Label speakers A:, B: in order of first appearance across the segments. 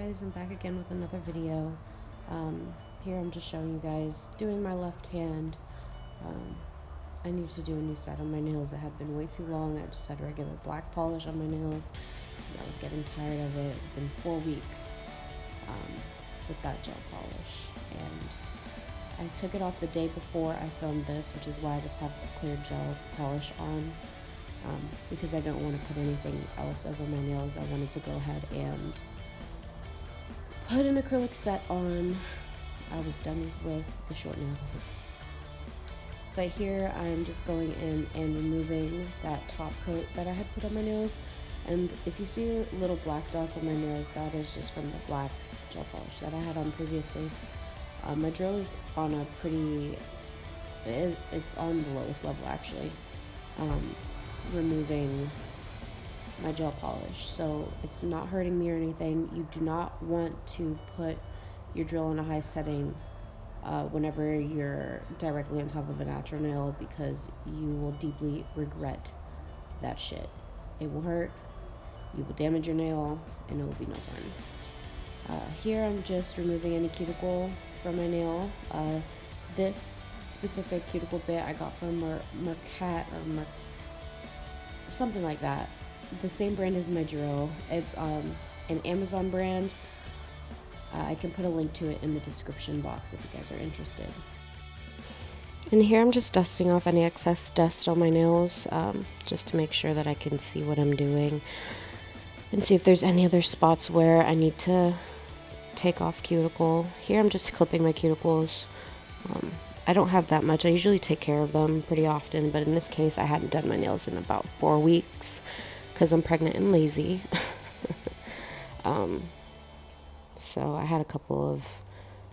A: guys, I'm back again with another video. Here I'm just showing you guys doing my left hand. I need to do a new set on my nails. It had been way too long. I just had regular black polish on my nails, and I was getting tired of it. It's been 4 weeks with that gel polish, and I took it off the day before I filmed this, which is why I just have clear gel polish on. Because I don't want to put anything else over my nails. I wanted to go ahead and put an acrylic set on. I was done with the short nails. But here I am just going in and removing that top coat that I had put on my nails. And if you see little black dots on my nails, that is just from the black gel polish that I had on previously. My drill is on a pretty, it's on the lowest level actually. Removing my gel polish, so it's not hurting me or anything. You do not want to put your drill on a high setting whenever you're directly on top of a natural nail, because you will deeply regret that shit. It will hurt, you will damage your nail, and it will be no fun. Here I'm just removing any cuticle from my nail. This specific cuticle bit I got from Mercat or something like that. The same brand as my drill. It's an Amazon brand. I can put a link to it in the description box if you guys are interested. And here I'm just dusting off any excess dust on my nails, just to make sure that I can see what I'm doing and see if there's any other spots where I need to take off cuticle. Here I'm just clipping my cuticles. I don't have that much. I usually take care of them pretty often, but in this case I hadn't done my nails in about 4 weeks because I'm pregnant and lazy. So I had a couple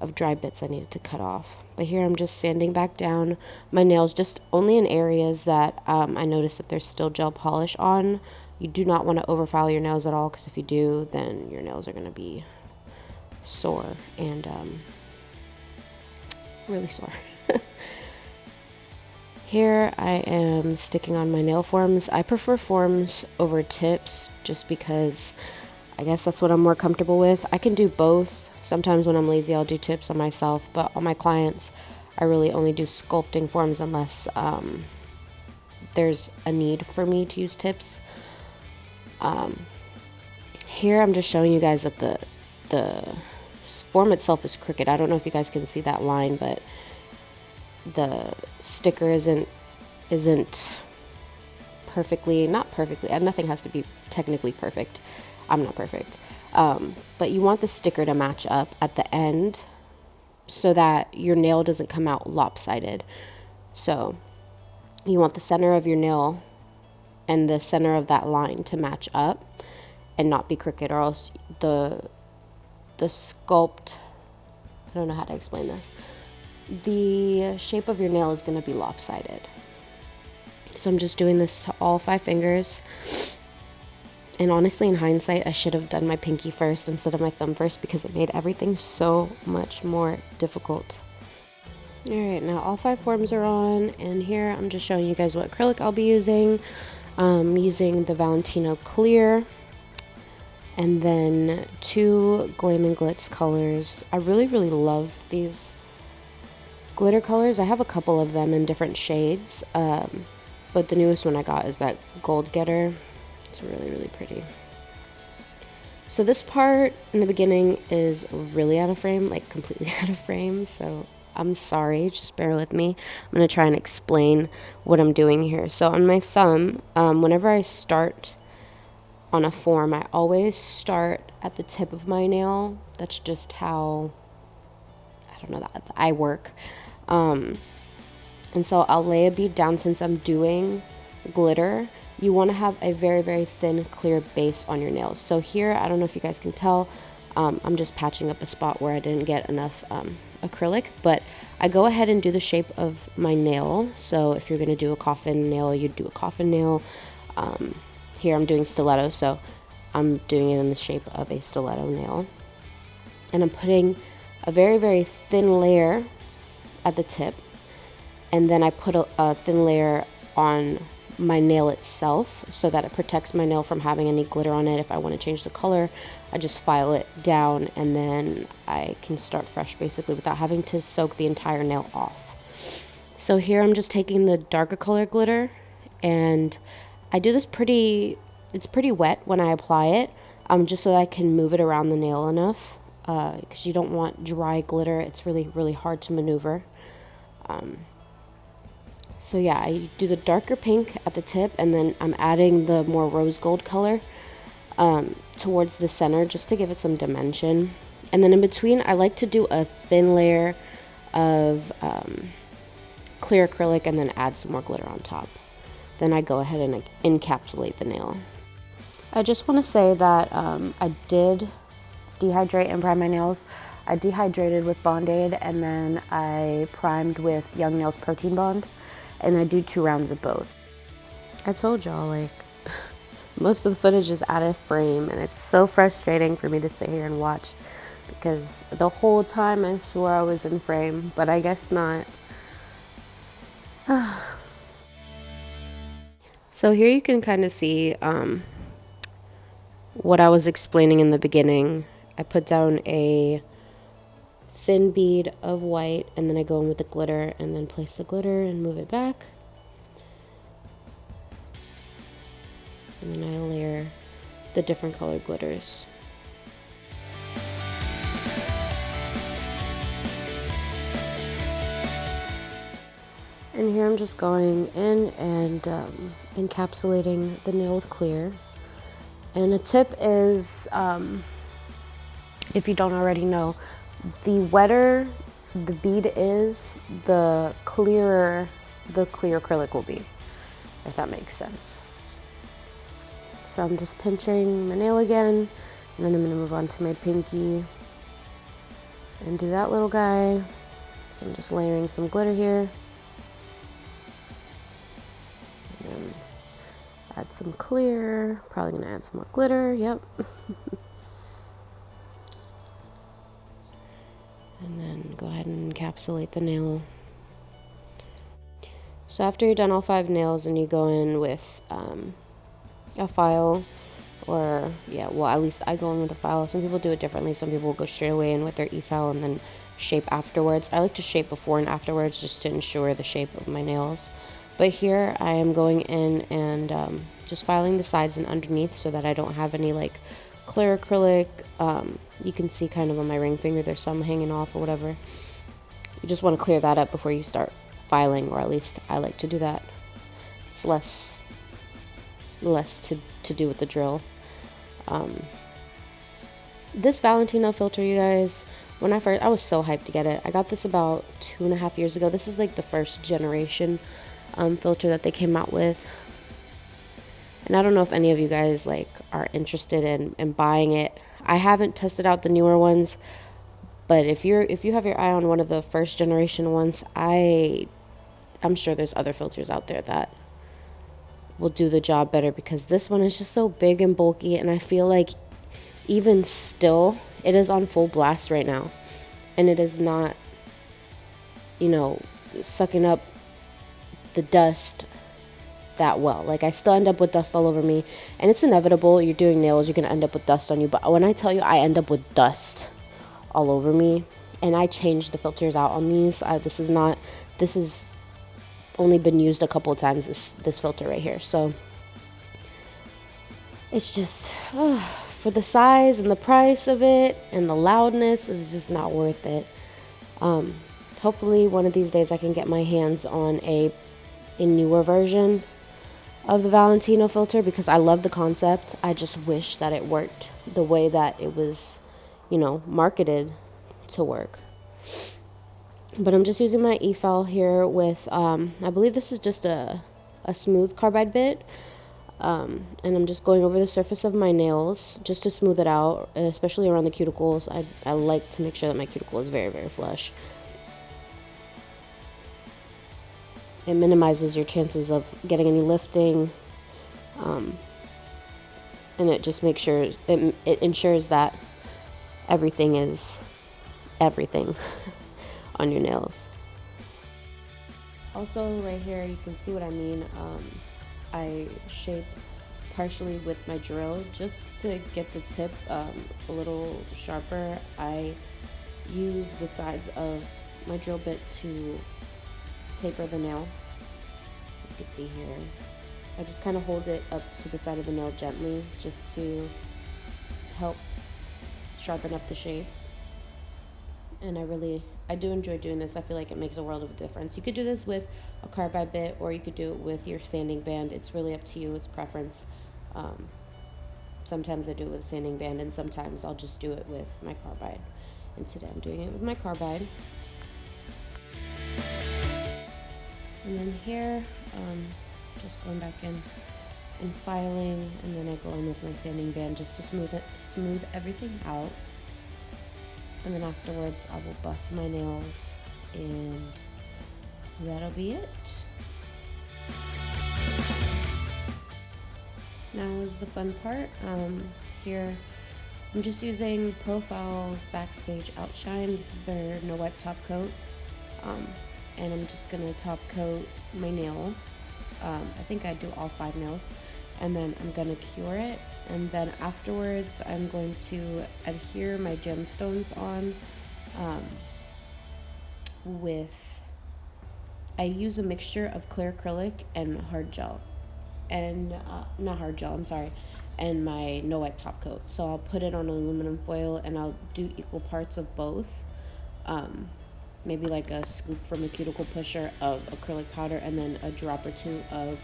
A: of dry bits I needed to cut off. But here I'm just sanding back down my nails, just only in areas that I notice that there's still gel polish on. You do not want to overfile your nails at all, because if you do, then your nails are going to be sore and really sore. Here I am sticking on my nail forms. I prefer forms over tips just because I guess that's what I'm more comfortable with. I can do both. Sometimes when I'm lazy I'll do tips on myself, but on my clients I really only do sculpting forms unless there's a need for me to use tips. Here I'm just showing you guys that the form itself is crooked. I don't know if you guys can see that line, but the sticker isn't perfectly, not perfectly, nothing has to be technically perfect. I'm not perfect. But you want the sticker to match up at the end so that your nail doesn't come out lopsided. So you want the center of your nail and the center of that line to match up and not be crooked, or else the sculpt, I don't know how to explain this, the shape of your nail is going to be lopsided. So I'm just doing this to all 5 fingers. And honestly, in hindsight, I should have done my pinky first instead of my thumb first, because it made everything so much more difficult. Alright, now all 5 forms are on, and here I'm just showing you guys what acrylic I'll be using. Using the Valentino Clear, and then 2 Glam and Glitz colors. I really love these glitter colors. I have a couple of them in different shades, but the newest one I got is that Gold Getter. It's really pretty. So this part in the beginning is really out of frame, like completely out of frame, so I'm sorry, just bear with me. I'm going to try and explain what I'm doing here. So on my thumb, whenever I start on a form, I always start at the tip of my nail. That's just how, I don't know, that I work. And so I'll lay a bead down. Since I'm doing glitter, you want to have a very thin, clear base on your nails. So here, I don't know if you guys can tell, I'm just patching up a spot where I didn't get enough acrylic, but I go ahead and do the shape of my nail. So if you're going to do a coffin nail, you'd do a coffin nail. Here I'm doing stiletto, so I'm doing it in the shape of a stiletto nail. And I'm putting a very thin layer at the tip, and then I put a thin layer on my nail itself so that it protects my nail from having any glitter on it. If I want to change the color, I just file it down and then I can start fresh basically without having to soak the entire nail off. So here I'm just taking the darker color glitter, and I do this it's pretty wet when I apply it, just so that I can move it around the nail enough, because you don't want dry glitter. It's really, really hard to maneuver. So yeah, I do the darker pink at the tip, and then I'm adding the more rose gold color towards the center just to give it some dimension. And then in between, I like to do a thin layer of clear acrylic and then add some more glitter on top. Then I go ahead and encapsulate the nail. I just want to say that I did dehydrate and prime my nails. I dehydrated with Bond-Aid, and then I primed with Young Nails Protein Bond, and I do 2 rounds of both. I told y'all, like, most of the footage is out of frame, and it's so frustrating for me to sit here and watch, because the whole time I swore I was in frame, but I guess not. So here you can kind of see what I was explaining in the beginning. I put down a thin bead of white, and then I go in with the glitter and then place the glitter and move it back. And then I layer the different colored glitters. And here I'm just going in and encapsulating the nail with clear. And a tip is, if you don't already know, the wetter the bead is, the clearer the clear acrylic will be, if that makes sense. So I'm just pinching my nail again, and then I'm going to move on to my pinky and do that little guy. So I'm just layering some glitter here. And then add some clear, probably going to add some more glitter, yep. And then go ahead and encapsulate the nail. So after you're done all 5 nails and you go in with a file, or yeah, well, at least I go in with a file. Some people do it differently. Some people will go straight away in with their e-file and then shape afterwards. I like to shape before and afterwards just to ensure the shape of my nails. But here I am going in and just filing the sides and underneath so that I don't have any like clear acrylic. You can see kind of on my ring finger there's some hanging off or whatever. You just want to clear that up before you start filing, or at least I like to do that. It's less to do with the drill. This Valentino filter, you guys, when I was so hyped to get it. I got this about 2.5 years ago. This is like the first generation filter that they came out with. And I don't know if any of you guys like are interested in buying it. I haven't tested out the newer ones, but if you have your eye on one of the first generation ones, I'm sure there's other filters out there that will do the job better, because this one is just so big and bulky, and I feel like even still it is on full blast right now, and it is not, sucking up the dust that well. Like, I still end up with dust all over me, and it's inevitable. You're doing nails, you're gonna end up with dust on you, but when I tell you I end up with dust all over me, and I changed the filters out on these, this is only been used a couple of times, this filter right here. So it's just for the size and the price of it and the loudness, it's just not worth it. Hopefully one of these days I can get my hands on a newer version of the Valentino filter, because I love the concept. I just wish that it worked the way that it was, marketed to work. But I'm just using my e-file here with, I believe this is just a smooth carbide bit. And I'm just going over the surface of my nails just to smooth it out, especially around the cuticles. I like to make sure that my cuticle is very, very flush. It minimizes your chances of getting any lifting, and it just makes sure, it ensures that everything is everything on your nails. Also right here you can see what I mean. I shape partially with my drill just to get the tip a little sharper. I use the sides of my drill bit to taper the nail. You can see here. I just kind of hold it up to the side of the nail gently just to help sharpen up the shape. And I do enjoy doing this. I feel like it makes a world of a difference. You could do this with a carbide bit, or you could do it with your sanding band. It's really up to you. It's preference. Sometimes I do it with a sanding band, and sometimes I'll just do it with my carbide. And today I'm doing it with my carbide. And then here, just going back in and filing, and then I go in with my sanding band just to smooth everything out. And then afterwards I will buff my nails, and that'll be it. Now is the fun part. Here I'm just using Profile's Backstage Outshine. This is their no wipe top coat. And I'm just gonna top coat my nail. I think I do all 5 nails, and then I'm gonna cure it, and then afterwards I'm going to adhere my gemstones on I use a mixture of clear acrylic and hard gel, and not hard gel, I'm sorry, and my no wipe top coat. So I'll put it on aluminum foil, and I'll do equal parts of both. Maybe like a scoop from a cuticle pusher of acrylic powder, and then a drop or 2 of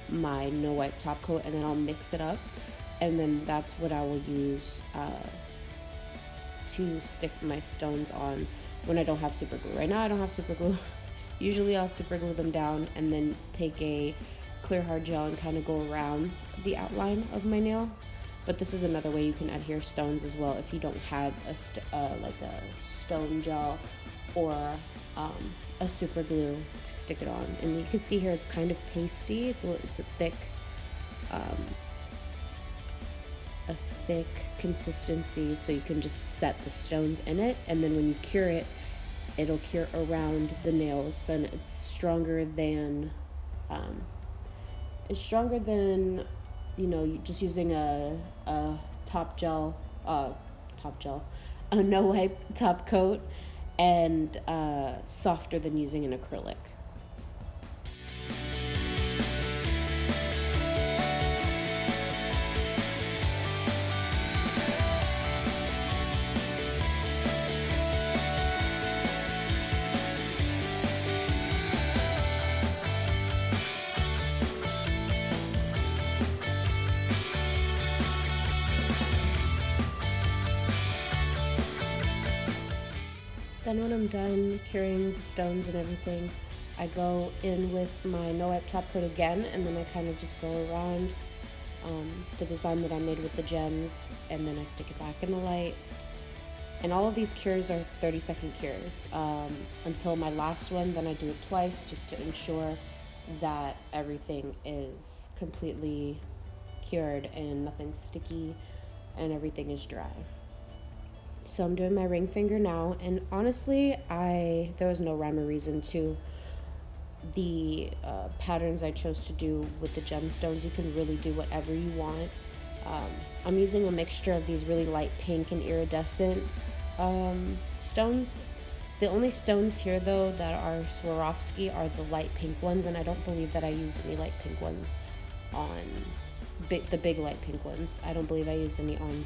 A: my no wipe top coat, and then I'll mix it up, and then that's what I will use to stick my stones on when I don't have super glue. Right now I don't have super glue. Usually I'll super glue them down and then take a clear hard gel and kind of go around the outline of my nail. But this is another way you can adhere stones as well if you don't have like a stone gel or a super glue to stick it on. And you can see here it's kind of pasty. It's a thick consistency, so you can just set the stones in it, and then when you cure it, it'll cure around the nails, and it's stronger than you know, just using a no wipe top coat, and softer than using an acrylic. Then when I'm done curing the stones and everything, I go in with my no wipe top coat again, and then I kind of just go around the design that I made with the gems, and then I stick it back in the light. And all of these cures are 30-second cures until my last one. Then I do it twice just to ensure that everything is completely cured and nothing's sticky and everything is dry. So I'm doing my ring finger now, and honestly, there was no rhyme or reason to the patterns I chose to do with the gemstones. You can really do whatever you want. I'm using a mixture of these really light pink and iridescent stones. The only stones here, though, that are Swarovski are the light pink ones, and I don't believe that I used any light pink ones on the big light pink ones. I don't believe I used any on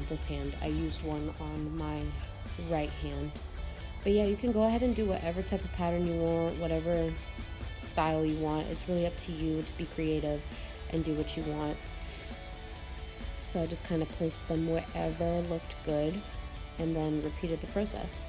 A: this hand. I used one on my right hand. But yeah, you can go ahead and do whatever type of pattern you want, whatever style you want. It's really up to you to be creative and do what you want. So I just kind of placed them wherever looked good, and then repeated the process.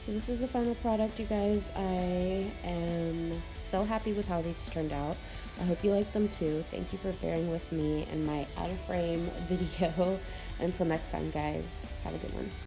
A: So this is the final product, you guys. I am so happy with how these turned out. I hope you like them too. Thank you for bearing with me in my out of frame video. Until next time, guys, have a good one.